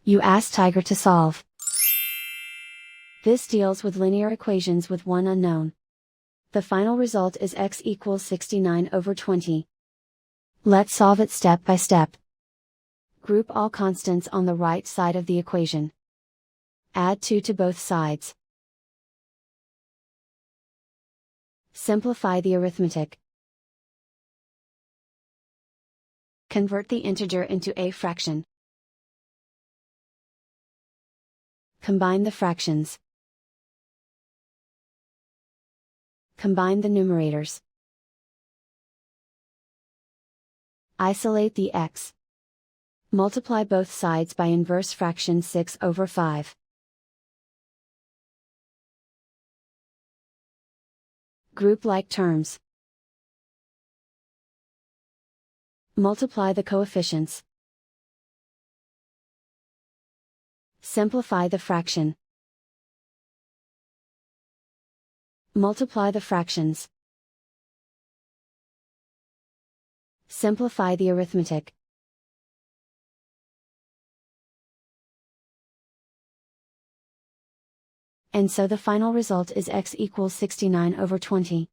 You ask Tiger to solve. This deals with linear equations with one unknown. The final result is x equals 69/20. Let's solve it step by step. Group all constants on the right side of the equation. Add 2 to both sides. Simplify the arithmetic. Convert the integer into a fraction. Combine the fractions. Combine the numerators. Isolate the x. Multiply both sides by inverse fraction 6/5. Group like terms. Multiply the coefficients. Simplify the fraction. Multiply the fractions. Simplify the arithmetic. And so the final result is x equals 69/20.